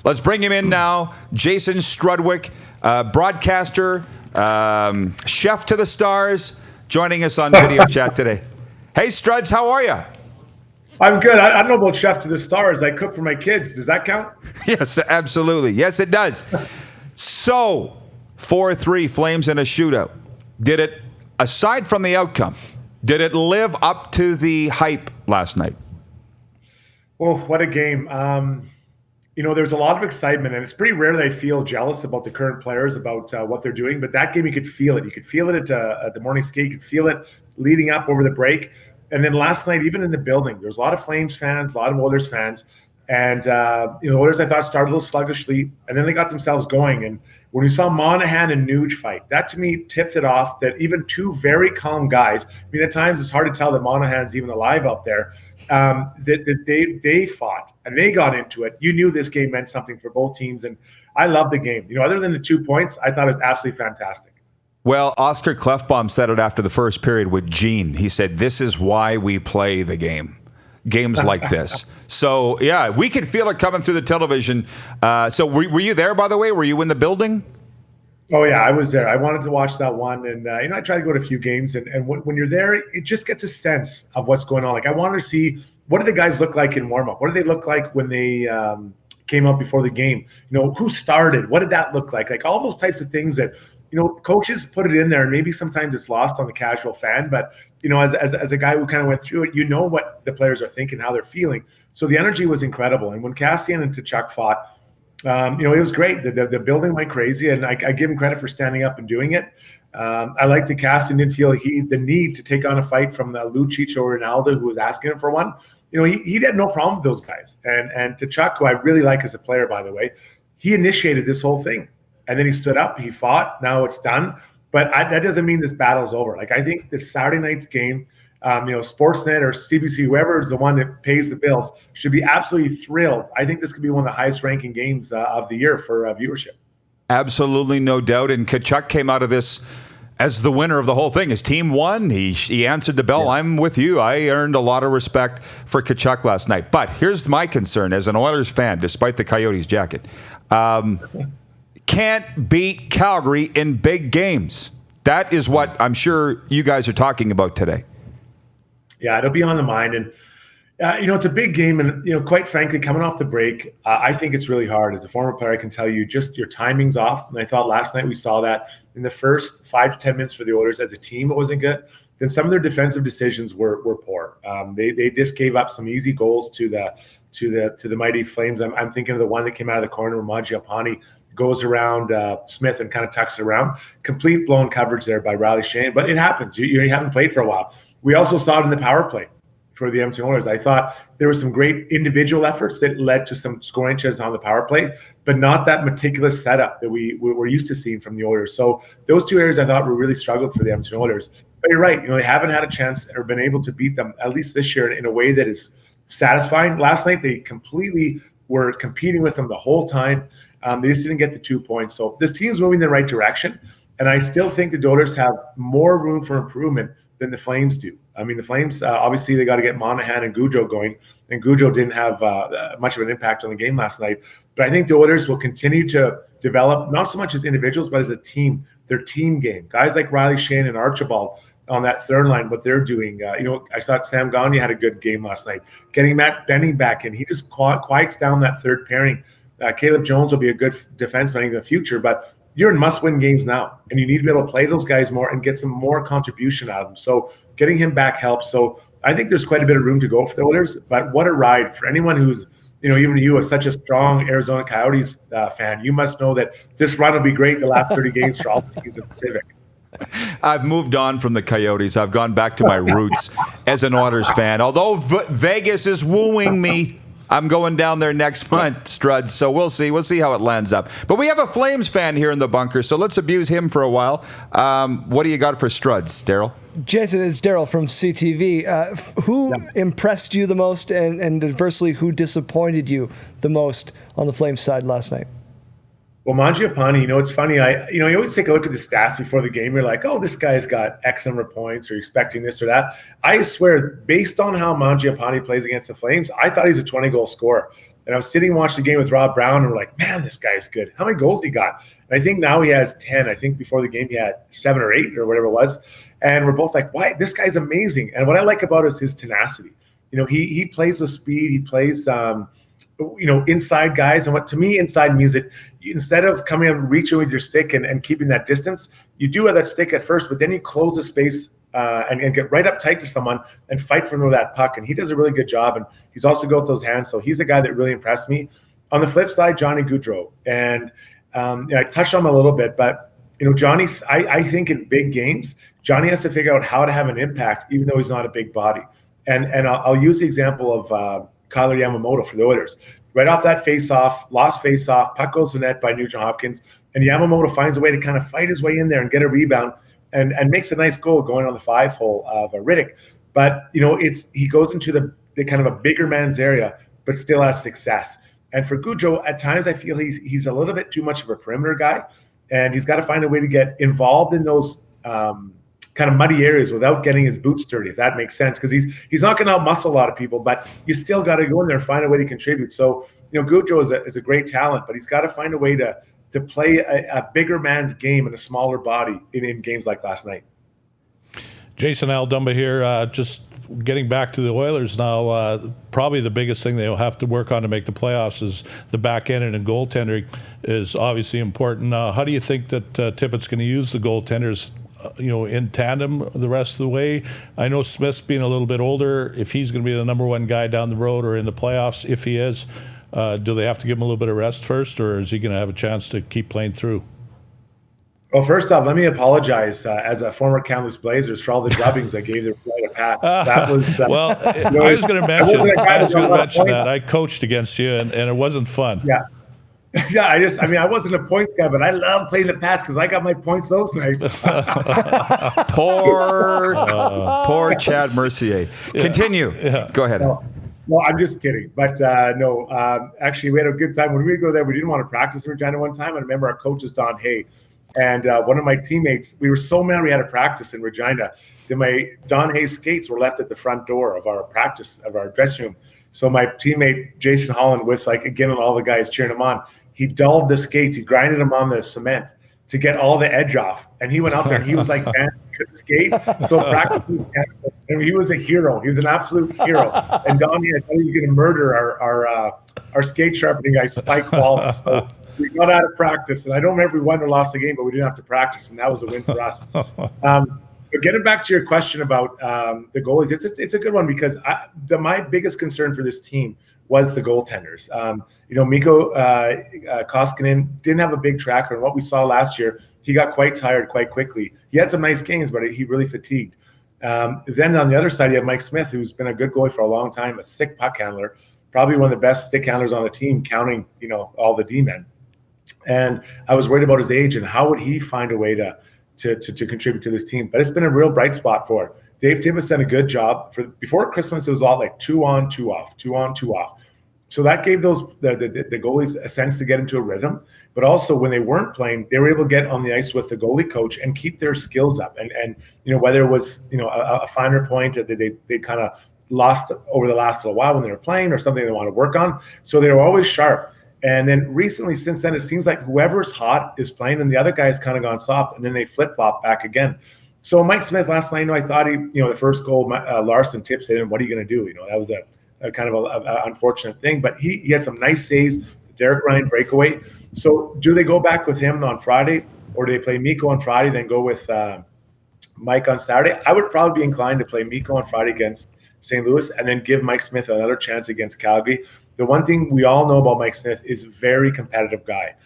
Let's bring him in now. Jason Strudwick, broadcaster, chef to the stars, joining us on video chat today. Hey, Struds, how are you? I'm good. I don't know about chef to the stars. I cook for my kids. Does that count? Yes, absolutely. Yes, it does. So, 4-3 Flames in a shootout. Did it, aside from the outcome, did it live up to the hype last night? Oh, what a game. There's a lot of excitement, and it's pretty rare that I feel jealous about the current players, about what they're doing. But that game, you could feel it. You could feel it at the morning skate. You could feel it leading up over the break. And then last night, even in the building, there's a lot of Flames fans, a lot of Oilers fans. And, Oilers, I thought, started a little sluggishly, and then they got themselves going. And when we saw Monahan and Nuge fight, that to me tipped it off that even two very calm guys, I mean, at times it's hard to tell that Monahan's even alive out there, that they fought and they got into it. You knew this game meant something for both teams. And I love the game. Other than the 2 points, I thought it was absolutely fantastic. Well, Oscar Klefbom said it after the first period with Gene. He said, this is why we play the game. Games like this. So, yeah, we could feel it coming through the television. So were you there, by the way? Were you in the building? Oh, yeah, I was there. I wanted to watch that one. And, I tried to go to a few games. And when you're there, it just gets a sense of what's going on. Like, I wanted to see, what do the guys look like in warm-up? What do they look like when they came out before the game? Who started? What did that look like? Like, all those types of things that, coaches put it in there, and maybe sometimes it's lost on the casual fan. But, as a guy who kind of went through it, what the players are thinking, how they're feeling. So the energy was incredible. And when Cassian and Tkachuk fought, it was great. The building went crazy, and I give him credit for standing up and doing it. I liked that Cassian didn't feel the need to take on a fight from Lucic or Ronaldo, who was asking him for one. He had no problem with those guys. And Tkachuk, who I really like as a player, by the way, he initiated this whole thing. And then he stood up, he fought, now it's done. But that doesn't mean this battle's over. Like, I think that Saturday night's game, Sportsnet or CBC, whoever is the one that pays the bills, should be absolutely thrilled. I think this could be one of the highest ranking games of the year for viewership. Absolutely, no doubt. And Tkachuk came out of this as the winner of the whole thing. His team won. He answered the bell. Yeah. I'm with you. I earned a lot of respect for Tkachuk last night. But here's my concern as an Oilers fan, despite the Coyotes jacket. Can't beat Calgary in big games. That is what I'm sure you guys are talking about today. Yeah, it'll be on the mind. And, it's a big game. And, quite frankly, coming off the break, I think it's really hard. As a former player, I can tell you just your timing's off. And I thought last night we saw that in the first 5 to 10 minutes for the Oilers as a team, it wasn't good. Then some of their defensive decisions were poor. They just gave up some easy goals to the mighty Flames. I'm thinking of the one that came out of the corner where Mangiapane goes around Smith and kind of tucks it around. Complete blown coverage there by Riley Shane, but it happens. You haven't played for a while. We also saw it in the power play for the Edmonton Oilers. I thought there were some great individual efforts that led to some scoring chances on the power play, but not that meticulous setup that we're used to seeing from the Oilers. So those two areas I thought were really struggled for the Edmonton Oilers. But you're right. They haven't had a chance or been able to beat them, at least this year, in a way that is satisfying. Last night, they completely were competing with them the whole time. They just didn't get the 2 points. So this team's moving in the right direction. And I still think the Oilers have more room for improvement than the Flames do. I mean, the Flames, obviously, they got to get Monahan and Gaudreau going. And Gaudreau didn't have much of an impact on the game last night. But I think the Oilers will continue to develop, not so much as individuals, but as a team, their team game. Guys like Riley Shane and Archibald on that third line, what they're doing. I thought Sam Gagne had a good game last night. Getting Matt Benning back in, he just quiets down that third pairing. Caleb Jones will be a good defenseman in the future, but you're in must-win games now, and you need to be able to play those guys more and get some more contribution out of them. So getting him back helps. So I think there's quite a bit of room to go for the Oilers, but what a ride. For anyone who's, even you are such a strong Arizona Coyotes fan, you must know that this run will be great the last 30 games for all the teams in the Pacific. I've moved on from the Coyotes. I've gone back to my roots as an Oilers fan. Although Vegas is wooing me, I'm going down there next month, Struds, so we'll see. We'll see how it lands up. But we have a Flames fan here in the bunker, so let's abuse him for a while. What do you got for Struds, Daryl? Jason, it's Daryl from CTV. Who impressed you the most, and adversely, who disappointed you the most on the Flames side last night? Well, Mangiapane, it's funny. You always take a look at the stats before the game. You're like, oh, this guy's got X number of points, or you're expecting this or that. I swear, based on how Mangiapane plays against the Flames, I thought he's a 20-goal scorer. And I was sitting and watching the game with Rob Brown, and we're like, man, this guy's good. How many goals he got? And I think now he has 10. I think before the game he had 7 or 8 or whatever it was. And we're both like, why? This guy's amazing. And what I like about it is his tenacity. He plays with speed. He plays, inside guys. And what to me, inside means that instead of coming and reaching with your stick and keeping that distance, you do have that stick at first, but then you close the space and get right up tight to someone and fight for that puck. And he does a really good job. And he's also got those hands. So he's a guy that really impressed me. On the flip side, Johnny Gaudreau. And I touched on him a little bit, but Johnny, I think in big games, Johnny has to figure out how to have an impact, even though he's not a big body. And I'll use the example of Kyler Yamamoto for the Oilers. Right off that lost face-off, puck goes to the net by Nugent Hopkins, and Yamamoto finds a way to kind of fight his way in there and get a rebound and makes a nice goal going on the 5-hole of Riddick. But, he goes into the kind of a bigger man's area, but still has success. And for Gaudreau, at times I feel he's a little bit too much of a perimeter guy, and he's got to find a way to get involved in those kind of muddy areas without getting his boots dirty, if that makes sense, because he's not going to outmuscle a lot of people, but you still got to go in there and find a way to contribute. So, Gaudreau is a great talent, but he's got to find a way to play a bigger man's game in a smaller body in games like last night. Jason Aldumba here, just getting back to the Oilers now. Probably the biggest thing they'll have to work on to make the playoffs is the back end, and goaltending is obviously important. How do you think that Tippett's going to use the goaltenders in tandem the rest of the way? I know Smith's being a little bit older. If he's going to be the number one guy down the road or in the playoffs, if he is, do they have to give him a little bit of rest first, or is he going to have a chance to keep playing through? Well, first off, let me apologize as a former Kamloops Blazers for all the drubbings I gave their flight of Pats. That was well. I was going to mention that I coached against you, and it wasn't fun. Yeah. Yeah, I wasn't a points guy, but I love playing the Pats because I got my points those nights. Poor Chad Mercier. Continue. Yeah. Go ahead. No, I'm just kidding. But actually, we had a good time. When we would go there, we didn't want to practice in Regina one time. I remember our coach is Don Hay. And one of my teammates, we were so mad we had a practice in Regina. Then my Don Hay skates were left at the front door of our dressing room. So my teammate, Jason Holland, with again, all the guys cheering him on, he dulled the skates. He grinded them on the cement to get all the edge off. And he went out there and he was like, man, he couldn't skate. So practically, and he was a hero. He was an absolute hero. And Don Hay, I thought he was going to murder our skate sharpening guy, Spike Wallace. So we got out of practice, and I don't remember if we won or lost the game, but we didn't have to practice, and that was a win for us. But getting back to your question about the goalies, it's a good one because my biggest concern for this team was the goaltenders. Mikko Koskinen didn't have a big tracker, and what we saw last year, he got quite tired quite quickly. He had some nice games, but he really fatigued. Then on the other side, you have Mike Smith, who's been a good goalie for a long time, a sick puck handler, probably one of the best stick handlers on the team, counting all the D-men. And I was worried about his age and how would he find a way to contribute to this team. But it's been a real bright spot for it. Dave Tippett's done a good job. Before Christmas, it was all like 2 on, 2 off, 2 on, 2 off. So that gave the goalies a sense to get into a rhythm. But also when they weren't playing, they were able to get on the ice with the goalie coach and keep their skills up. And whether it was a finer point that they kind of lost over the last little while when they were playing or something they want to work on. So they were always sharp. And then recently, since then, it seems like whoever's hot is playing and the other guy has kind of gone soft, and then they flip-flop back again. So Mike Smith last night, I thought the first goal, Larson tips it, and what are you going to do? That was a kind of a unfortunate thing, but he had some nice saves, the Derek Ryan breakaway. So do they go back with him on Friday, or do they play Mikko on Friday, then go with Mike on Saturday? I would probably be inclined to play Mikko on Friday against St. Louis and then give Mike Smith another chance against Calgary. The one thing we all know about Mike Smith is a very competitive guy,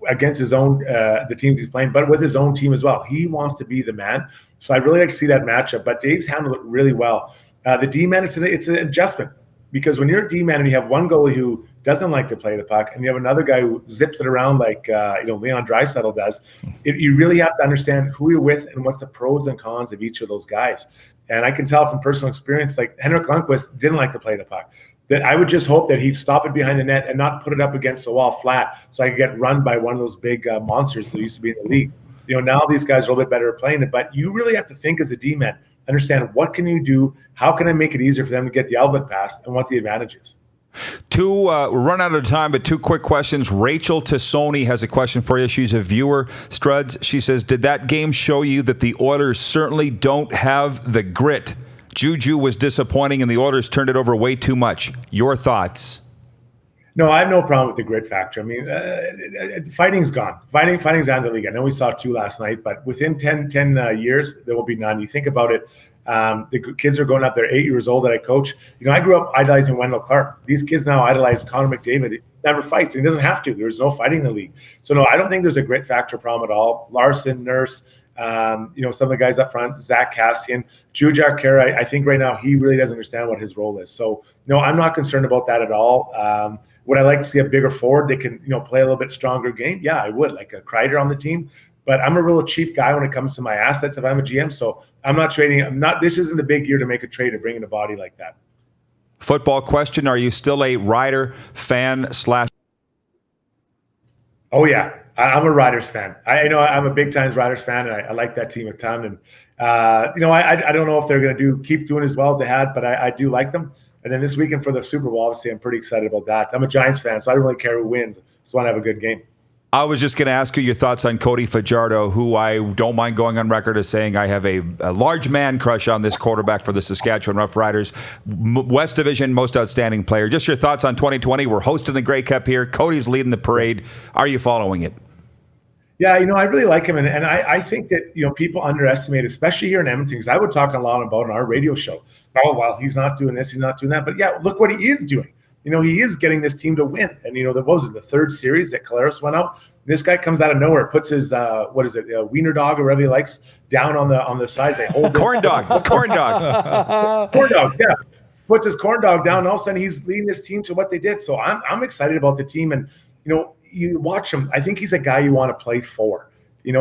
against his own, the teams he's playing, but with his own team as well. He wants to be the man. So I'd really like to see that matchup, but Dave's handled it really well. The D-man, it's an adjustment because when you're a D-man and you have one goalie who doesn't like to play the puck and you have another guy who zips it around like, Leon Draisaitl does, you really have to understand who you're with and what's the pros and cons of each of those guys. And I can tell from personal experience, like Henrik Lundqvist didn't like to play the puck. That I would just hope that he'd stop it behind the net and not put it up against the wall flat so I could get run by one of those big monsters that used to be in the league. Now these guys are a little bit better at playing it, but you really have to think as a D-man, understand what can you do, how can I make it easier for them to get the outlet pass, and what the advantage is. We're running out of time, but 2 quick questions. Rachel Tassoni has a question for you. She's a viewer, Struds. She says, did that game show you that the Oilers certainly don't have the grit? Juju was disappointing, and the Oilers turned it over way too much. Your thoughts? No, I have no problem with the grit factor. I mean, fighting's gone. Fighting's out of the league. I know we saw 2 last night, but within 10 years, there will be none. You think about it, the kids are going up. They're 8 years old that I coach. You know, I grew up idolizing Wendell Clark. These kids now idolize Connor McDavid. He never fights. He doesn't have to. There's no fighting in the league. So, no, I don't think there's a grit factor problem at all. Larson, Nurse, some of the guys up front, Zach Cassian, Jujhar Khaira, I think right now he really doesn't understand what his role is. So, no, I'm not concerned about that at all. Would I like to see a bigger forward that can, play a little bit stronger game? Yeah, I would, like a Kreider on the team. But I'm a real cheap guy when it comes to my assets if I'm a GM. So I'm not trading. This isn't the big year to make a trade or bring in a body like that. Football question. Are you still a Rider fan / Oh, yeah. I'm a Riders fan. I'm a big time Riders fan, and I like that team a ton. And, I don't know if they're going to keep doing as well as they had, but I do like them. And then this weekend for the Super Bowl, obviously, I'm pretty excited about that. I'm a Giants fan, so I don't really care who wins. Just want to have a good game. I was just going to ask you your thoughts on Cody Fajardo, who I don't mind going on record as saying I have a large man crush on this quarterback for the Saskatchewan Roughriders. West Division, most outstanding player. Just your thoughts on 2020. We're hosting the Grey Cup here. Cody's leading the parade. Are you following it? Yeah, I really like him. And I think that, people underestimate, especially here in Edmonton, because I would talk a lot about on our radio show. Oh, well, he's not doing this, he's not doing that. But yeah, look what he is doing. He is getting this team to win. And, there was the 3rd series that Collaros went out. This guy comes out of nowhere, puts his, wiener dog or whatever he likes, down on the sides. They hold corn dog. It's corn dog. Corn dog, yeah. Puts his corn dog down, and all of a sudden he's leading this team to what they did. So I'm excited about the team. And, you watch him. I think he's a guy you want to play for. And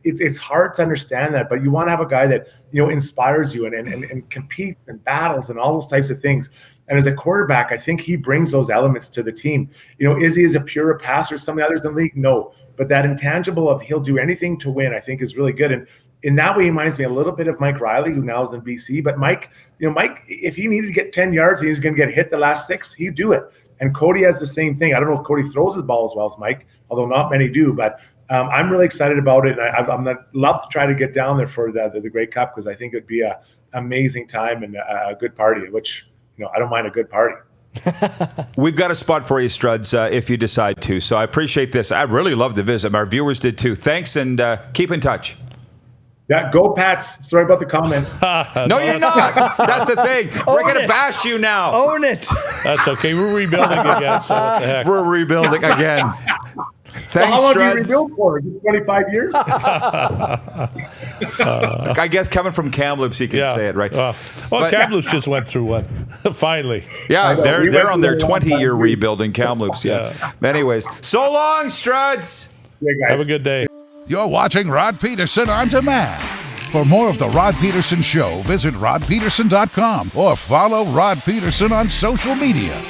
it's hard to understand that, but you want to have a guy that, inspires you and competes and battles and all those types of things. And as a quarterback, I think he brings those elements to the team. Is he as a pure a passer as some of the others in the league? No. But that intangible of he'll do anything to win, I think is really good. And in that way, he reminds me a little bit of Mike Riley, who now is in BC. But Mike, if he needed to get 10 yards and he was going to get hit the last 6, he'd do it. And Cody has the same thing. I don't know if Cody throws his ball as well as Mike, although not many do. But I'm really excited about it. And I'm love to try to get down there for the Grey Cup, because I think it'd be an amazing time and a good party, which, I don't mind a good party. We've got a spot for you, Struds, if you decide to. So I appreciate this. I really love the visit. Our viewers did too. Thanks, and keep in touch. Yeah, go Pats. Sorry about the comments. No, you're not. That's the thing. We're going to bash you now. Own it. That's okay. We're rebuilding again, so what the heck. We're rebuilding again. Thanks, well, how long do you Struds. rebuild for? 25 years? I guess coming from Kamloops, you can say it, right? Well, Kamloops just went through one, finally. Yeah, they're on their 20-year rebuild in Kamloops. Yeah. Anyways, so long, Struds. Yeah, guys. Have a good day. You're watching Rod Pedersen On Demand. For more of The Rod Pedersen Show, visit rodpedersen.com or follow Rod Pedersen on social media.